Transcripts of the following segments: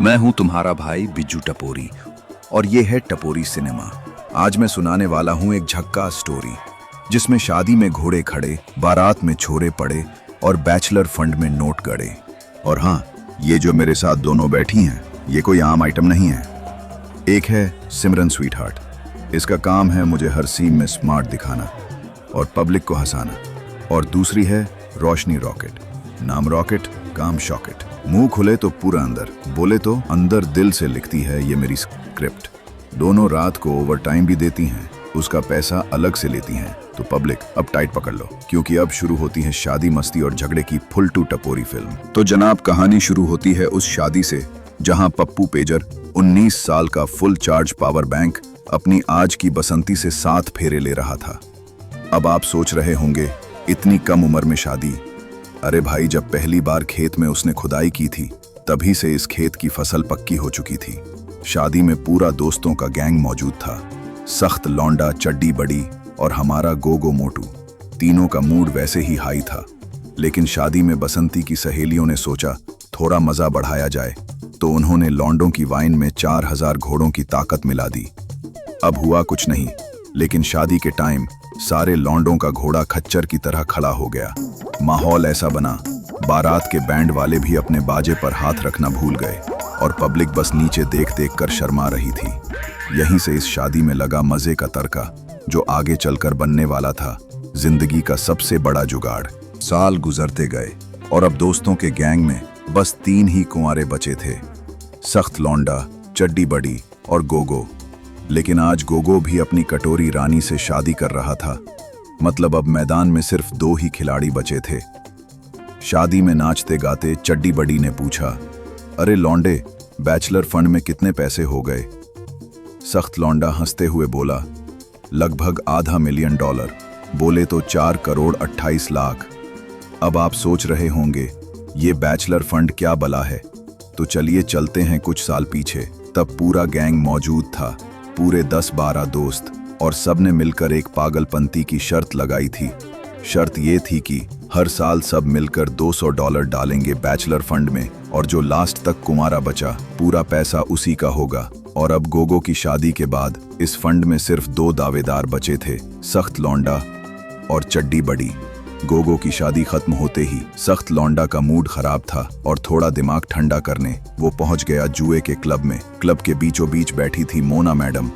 मैं हूं तुम्हारा भाई बिज्जू टपोरी और ये है टपोरी सिनेमा। आज मैं सुनाने वाला हूं एक झक्कास स्टोरी जिसमें शादी में घोड़े खड़े, बारात में छोरे पड़े और बैचलर फंड में नोट गड़े। और हाँ, ये जो मेरे साथ दोनों बैठी हैं, ये कोई आम आइटम नहीं है। एक है सिमरन स्वीटहार्ट, इसका काम है मुझे हर सीन में स्मार्ट दिखाना और पब्लिक को हंसाना। और दूसरी है रोशनी रॉकेट, नाम रॉकेट काम शॉकेट। मुंह खुले तो पूरा अंदर, बोले तो अंदर दिल से लिखती है ये मेरी स्क्रिप्ट। दोनों रात को ओवर टाइम भी देती हैं, उसका पैसा अलग से लेती हैं। तो पब्लिक अब टाइट पकड़ लो, क्योंकि अब शुरू होती है शादी मस्ती और झगड़े की फुल टू टपोरी फिल्म। तो जनाब, कहानी शुरू होती है उस शादी से जहां पप्पू पेजर 19 साल का फुल चार्ज पावर बैंक अपनी आज की बसंती से 7 फेरे ले रहा था। अब आप सोच रहे होंगे, इतनी कम उम्र में शादी? अरे भाई, जब पहली बार खेत में उसने खुदाई की थी तभी से इस खेत की फसल पक्की हो चुकी थी। शादी में पूरा दोस्तों का गैंग मौजूद था, सख्त लौंडा, चड्डी बड़ी और हमारा गोगो मोटू। तीनों का मूड वैसे ही हाई था, लेकिन शादी में बसंती की सहेलियों ने सोचा थोड़ा मजा बढ़ाया जाए, तो उन्होंने लौंडों की वाइन में 4000 घोड़ों की ताकत मिला दी। अब हुआ कुछ नहीं, लेकिन शादी के टाइम सारे लौंडों का घोड़ा खच्चर की तरह खड़ा हो गया। माहौल ऐसा बना, बारात के बैंड वाले भी अपने बाजे पर हाथ रखना भूल गए और पब्लिक बस नीचे देख देख कर शर्मा रही थी। यहीं से इस शादी में लगा मजे का तड़का, जो आगे चलकर बनने वाला था जिंदगी का सबसे बड़ा जुगाड़। साल गुजरते गए और अब दोस्तों के गैंग में बस 3 ही कुंवारे बचे थे, सख्त लौंडा, चड्डी बड़ी और गोगो। लेकिन आज गोगो भी अपनी कटोरी रानी से शादी कर रहा था। मतलब अब मैदान में सिर्फ 2 ही खिलाड़ी बचे थे। शादी में नाचते गाते चड्डी बड़ी ने पूछा, अरे लौंडे, बैचलर फंड में कितने पैसे हो गए? सख्त लौंडा हंसते हुए बोला, लगभग $500,000। बोले तो 4 करोड़ 28 लाख। अब आप सोच रहे होंगे ये बैचलर फंड क्या बला है? तो चलिए चलते हैं कुछ साल पीछे। तब पूरा गैंग मौजूद था, पूरे 10-12 दोस्त, और सब ने मिलकर एक पागलपंती की शर्त लगाई थी। शर्त ये थी कि हर साल सब मिलकर $200 डालेंगे बैचलर फंड में, और जो लास्ट तक कुंवारा बचा पूरा पैसा उसी का होगा। और अब गोगो की शादी के बाद इस फंड में सिर्फ 2 दावेदार बचे थे, सख्त लौंडा और चड्डी बड़ी। गोगो की शादी खत्म होते ही सख्त लौंडा का मूड खराब था और थोड़ा दिमाग ठंडा करने वो पहुंच गया जुए के क्लब में। क्लब के बीचों बीच बैठी थी मोना मैडम,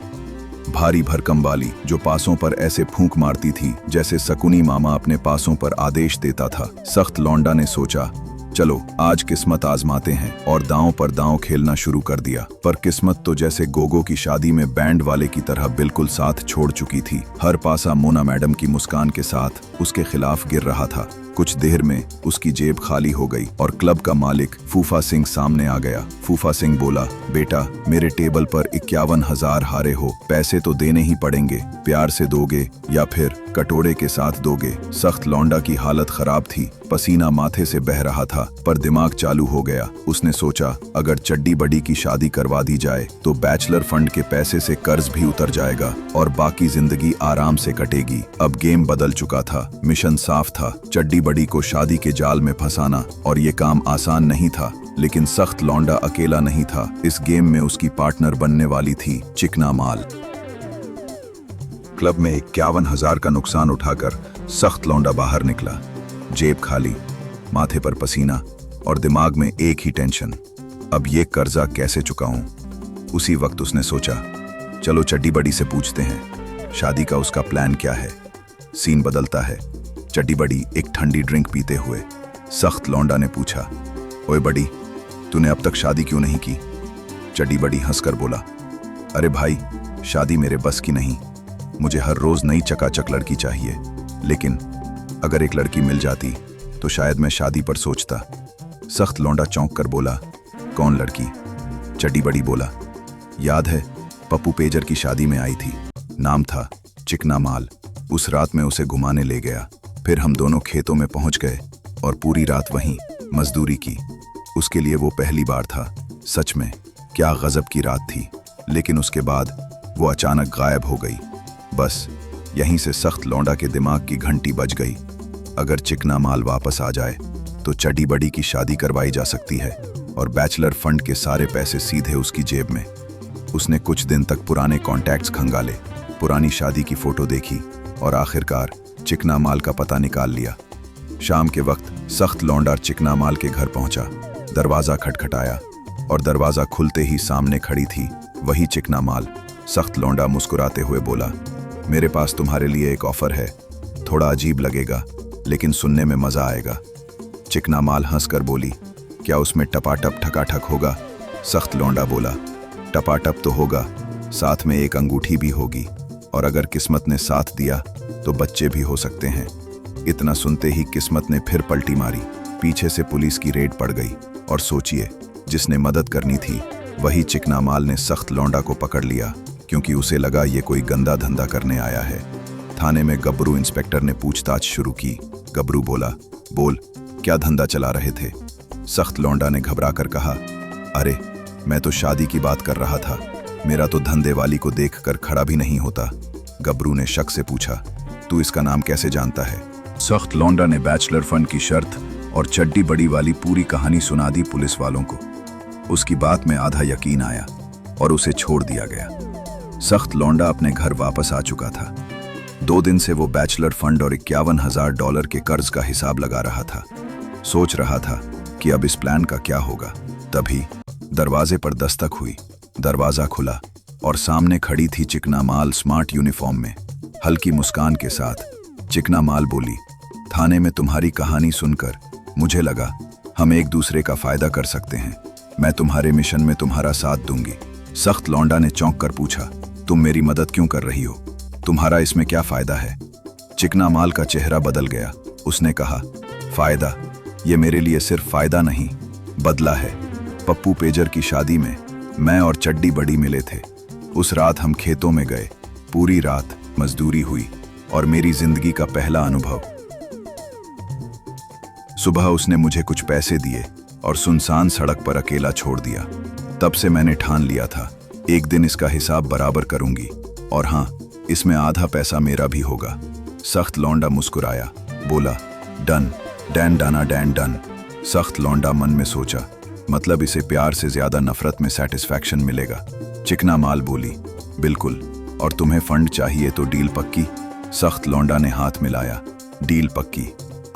भारी भरकम वाली, जो पासों पर ऐसे फूंक मारती थी जैसे शकुनी मामा अपने पासों पर आदेश देता था। सख्त लौंडा ने सोचा, चलो आज किस्मत आजमाते हैं, और दांव पर दांव खेलना शुरू कर दिया। पर किस्मत तो जैसे गोगो की शादी में बैंड वाले की तरह बिल्कुल साथ छोड़ चुकी थी। हर पासा मोना मैडम की मुस्कान के साथ उसके खिलाफ गिर रहा था। कुछ देर में उसकी जेब खाली हो गई और क्लब का मालिक फूफा सिंह सामने आ गया। फूफा सिंह बोला, बेटा, मेरे टेबल पर 51,000 हारे हो, पैसे तो देने ही पड़ेंगे। प्यार से दोगे या फिर कटोरे के साथ दोगे? सख्त लौंडा की हालत खराब थी, पसीना माथे से बह रहा था, पर दिमाग चालू हो गया। उसने सोचा, अगर चड्डी बड़ी की शादी करवा दी जाए तो बैचलर फंड के पैसे से कर्ज भी उतर जाएगा और बाकी जिंदगी आराम से कटेगी। अब गेम बदल चुका था, मिशन साफ था, चड्डी बड़ी को शादी के जाल में फंसाना। और ये काम आसान नहीं था, लेकिन सख्त लौंडा अकेला नहीं था। इस गेम में उसकी पार्टनर बनने वाली थी चिकना माल। क्लब में 51,000 का नुकसान उठाकर सख्त लौंडा बाहर निकला, जेब खाली, माथे पर पसीना और दिमाग में एक ही टेंशन, अब ये कर्जा कैसे चुकाऊं? उसी वक्त उसने सोचा, चलो चड्डी बड़ी से पूछते हैं शादी का उसका प्लान क्या है। सीन बदलता है। चड्डी बड़ी एक ठंडी ड्रिंक पीते हुए सख्त लौंडा ने पूछा, ओए बड़ी, तूने अब तक शादी क्यों नहीं की? चड्डी बड़ी हंसकर बोला, अरे भाई, शादी मेरे बस की नहीं, मुझे हर रोज नई चकाचक लड़की चाहिए। लेकिन अगर एक लड़की मिल जाती तो शायद मैं शादी पर सोचता। सख्त लौंडा चौंक कर बोला, कौन लड़की? चड्डी बड़ी बोला, याद है, पप्पू पेजर की शादी में आई थी, नाम था चिकना माल। उस रात में उसे घुमाने ले गया, फिर हम दोनों खेतों में पहुंच गए और पूरी रात वहीं मजदूरी की। उसके लिए वो पहली बार था। सच में क्या गजब की रात थी। लेकिन उसके बाद वो अचानक गायब हो गई। बस यहीं से सख्त लौंडा के दिमाग की घंटी बज गई। अगर चिकना माल वापस आ जाए तो चड्डी बड़ी की शादी करवाई जा सकती है और बैचलर फंड के सारे पैसे सीधे उसकी जेब में। उसने कुछ दिन तक पुराने कॉन्टैक्ट्स खंगाले, पुरानी शादी की फोटो देखी और आखिरकार चिकना माल का पता निकाल लिया। शाम के वक्त सख्त लौंडा चिकना माल के घर पहुंचा। दरवाज़ा खटखटाया और दरवाज़ा खुलते ही सामने खड़ी थी वही चिकना माल। सख्त लौंडा मुस्कुराते हुए बोला, मेरे पास तुम्हारे लिए एक ऑफर है। थोड़ा अजीब लगेगा लेकिन सुनने में मज़ा आएगा। चिकना माल हंसकर बोली, क्या उसमें टपाटप ठकाठक होगा? सख्त लौंडा बोला, टपाटप तो होगा, साथ में एक अंगूठी भी होगी, और अगर किस्मत ने साथ दिया तो बच्चे भी हो सकते हैं। इतना सुनते ही किस्मत ने फिर पलटी मारी। पीछे से पुलिस की रेड पड़ गई और सोचिए, जिसने मदद करनी थी वही चिकना माल ने सख्त लौंडा को पकड़ लिया, क्योंकि उसे लगा ये कोई गंदा धंधा करने आया है। थाने में गबरू इंस्पेक्टर ने पूछताछ शुरू की। गबरू बोला, बोल, क्या धंधा चला रहे थे? सख्त लौंडा ने घबरा कर कहा, अरे मैं तो शादी की बात कर रहा था, मेरा तो धंधे वाली को देखकर खड़ा भी नहीं होता। गबरू ने शक से पूछा, तू इसका नाम कैसे जानता है? सख्त लौंडा ने बैचलर फंड की शर्त और चड्डी बड़ी वाली पूरी कहानी सुना दी पुलिस वालों को। उसकी बात में आधा यकीन आया और उसे छोड़ दिया गया। सख्त लौंडा अपने घर वापस आ चुका था। 2 दिन से वो बैचलर फंड और $51,000 के कर्ज का हिसाब लगा रहा था। सोच रहा था कि अब इस प्लान का क्या होगा। तभी दरवाजे पर दस्तक हुई। दरवाजा खुला और सामने खड़ी थी चिकना माल स्मार्ट यूनिफॉर्म में। हल्की मुस्कान के साथ चिकना माल बोली, थाने में तुम्हारी कहानी सुनकर मुझे लगा हम एक दूसरे का फायदा कर सकते हैं। मैं तुम्हारे मिशन में तुम्हारा साथ दूंगी। सख्त लौंडा ने चौंक कर पूछा, तुम मेरी मदद क्यों कर रही हो? तुम्हारा इसमें क्या फायदा है? चिकना माल का चेहरा बदल गया। उसने कहा, फायदा? ये मेरे लिए सिर्फ फायदा नहीं, बदला है। पप्पू पेजर की शादी में मैं और चड्डी बड़ी मिले थे। उस रात हम खेतों में गए, पूरी रात मजदूरी हुई और मेरी जिंदगी का पहला अनुभव। सुबह उसने मुझे कुछ पैसे दिए और सुनसान सड़क पर अकेला छोड़ दिया। तब से मैंने ठान लिया था, एक दिन इसका हिसाब बराबर करूंगी, और हाँ, इसमें आधा पैसा मेरा भी होगा। सख्त लौंडा मुस्कुराया, बोला, done, Dan Dana Dan done. सख्त लौंडा मन में सोचा, मतलब इसे प्यार से ज्यादा नफरत में सेटिस्फैक्शन मिलेगा। चिकना माल बोली, बिल्कुल, और तुम्हें फंड चाहिए तो डील पक्की? सख्त लौंडा ने हाथ मिलाया, डील पक्की,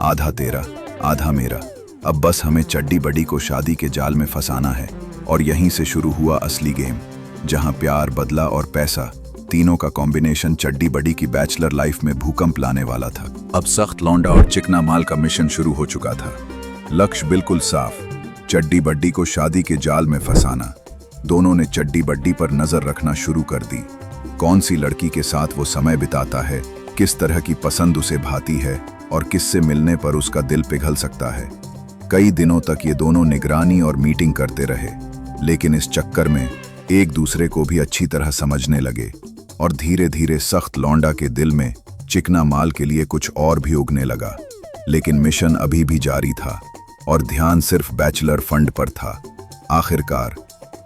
आधा तेरा आधा मेरा। अब बस हमें चड्डी बड़ी को शादी के जाल में फंसाना है। और यहीं से शुरू हुआ असली गेम, जहां प्यार, बदला और पैसा, तीनों का कॉम्बिनेशन चड्डी बड़ी की बैचलर लाइफ में भूकंप लाने वाला था। अब सख्त लौंडा और चिकना माल का मिशन शुरू हो चुका था। लक्ष्य बिल्कुल साफ, चड्डी बड्डी को शादी के जाल में फंसाना। दोनों ने चड्डी बड्डी पर नजर रखना शुरू कर दी। कौन सी लड़की के साथ वो समय बिताता है, किस तरह की पसंद उसे भाती है और किससे मिलने पर उसका दिल पिघल सकता है। कई दिनों तक ये दोनों निगरानी और मीटिंग करते रहे, लेकिन इस चक्कर में एक दूसरे को भी अच्छी तरह समझने लगे और धीरे धीरे सख्त लौंडा के दिल में चिकना माल के लिए कुछ और भी उगने लगा। लेकिन मिशन अभी भी जारी था और ध्यान सिर्फ बैचलर फंड पर था। आखिरकार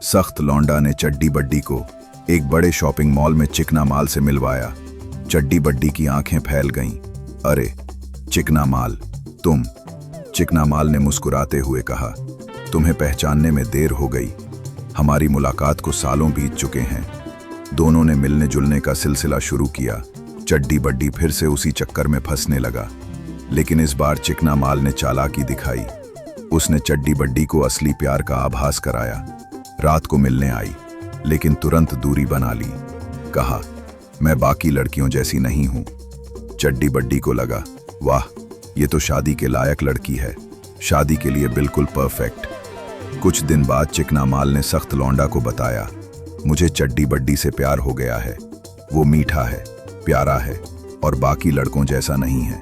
सख्त लौंडा ने चड्डी बड्डी को एक बड़े शॉपिंग मॉल में चिकना माल से मिलवाया। चड्डी बड्डी की आंखें फैल गईं। अरे चिकना माल, तुम? चिकना माल ने मुस्कुराते हुए कहा, तुम्हें पहचानने में देर हो गई। हमारी मुलाकात को सालों बीत चुके हैं। दोनों ने मिलने जुलने का सिलसिला शुरू किया। चड्डी बड्डी फिर से उसी चक्कर में फंसने लगा, लेकिन इस बार चिकना माल ने चालाकी दिखाई। उसने चड्डी बड्डी को असली प्यार का आभास कराया। रात को मिलने आई, लेकिन तुरंत दूरी बना ली। कहा, मैं बाकी लड़कियों जैसी नहीं हूं। चड्डी बड्डी को लगा, वाह, ये तो शादी के लायक लड़की है, शादी के लिए बिल्कुल परफेक्ट। कुछ दिन बाद चिकना माल ने सख्त लौंडा को बताया, मुझे चड्डी बड्डी से प्यार हो गया है। वो मीठा है, प्यारा है और बाकी लड़कों जैसा नहीं है।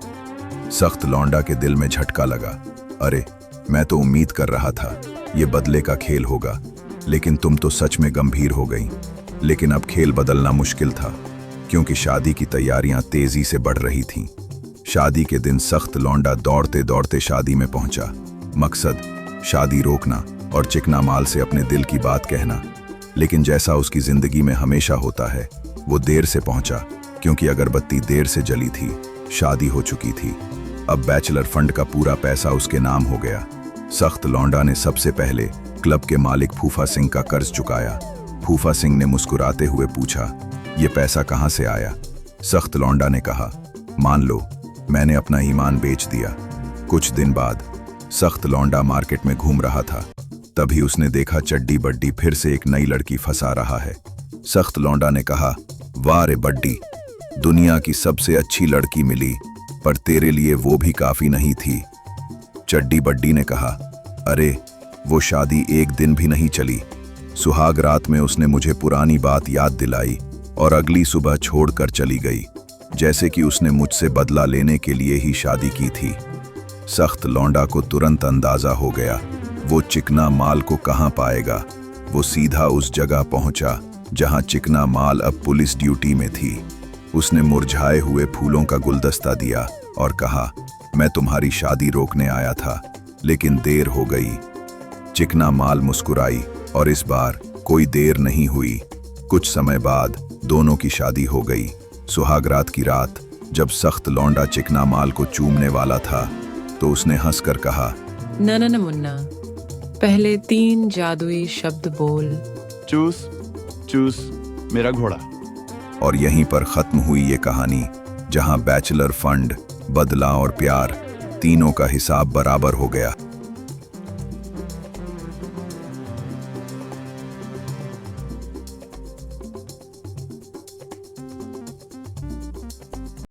सख्त लौंडा के दिल में झटका लगा। अरे, मैं तो उम्मीद कर रहा था ये बदले का खेल होगा, लेकिन तुम तो सच में गंभीर हो गई। लेकिन अब खेल बदलना मुश्किल था, क्योंकि शादी की तैयारियां तेजी से बढ़ रही थीं। शादी के दिन सख्त लौंडा दौड़ते दौड़ते शादी में पहुंचा। मकसद शादी रोकना और चिकना माल से अपने दिल की बात कहना। लेकिन जैसा उसकी जिंदगी में हमेशा होता है, वो देर से पहुंचा, क्योंकि अगरबत्ती देर से जली थी। शादी हो चुकी थी। अब बैचलर फंड का पूरा पैसा उसके नाम हो गया। सख्त लौंडा ने सबसे पहले क्लब के मालिक फूफा सिंह का कर्ज चुकाया। फूफा सिंह ने मुस्कुराते हुए पूछा, ये पैसा कहाँ से आया? सख्त लौंडा ने कहा, मान लो मैंने अपना ईमान बेच दिया। कुछ दिन बाद सख्त लौंडा मार्केट में घूम रहा था, तभी उसने देखा चड्डी बड्डी फिर से एक नई लड़की फंसा रहा है। सख्त लौंडा ने कहा, वाह रे बड्डी, दुनिया की सबसे अच्छी लड़की मिली, पर तेरे लिए वो भी काफी नहीं थी। चड्डी बड्डी ने कहा, अरे वो शादी एक दिन भी नहीं चली। सुहाग रात में उसने मुझे पुरानी बात याद दिलाई और अगली सुबह छोड़कर चली गई, जैसे कि उसने मुझसे बदला लेने के लिए ही शादी की थी। सख्त लौंडा को तुरंत अंदाजा हो गया वो चिकना माल को कहाँ पाएगा। वो सीधा उस जगह पहुंचा जहां चिकना माल अब पुलिस ड्यूटी में थी। उसने मुरझाए हुए फूलों का गुलदस्ता दिया और कहा, मैं तुम्हारी शादी रोकने आया था, लेकिन देर हो गई। चिकना माल मुस्कुराई और इस बार कोई देर नहीं हुई। कुछ समय बाद दोनों की शादी हो गई। सुहागरात की रात जब सख्त लौंडा चिकना माल को चूमने वाला था तो उसने हंसकर कहा, न न न मुन्ना, पहले 3 जादुई शब्द बोल। चूस चूस मेरा घोड़ा। और यहीं पर खत्म हुई ये कहानी, जहां बैचलर फंड, बदला और प्यार तीनों का हिसाब बराबर हो गया।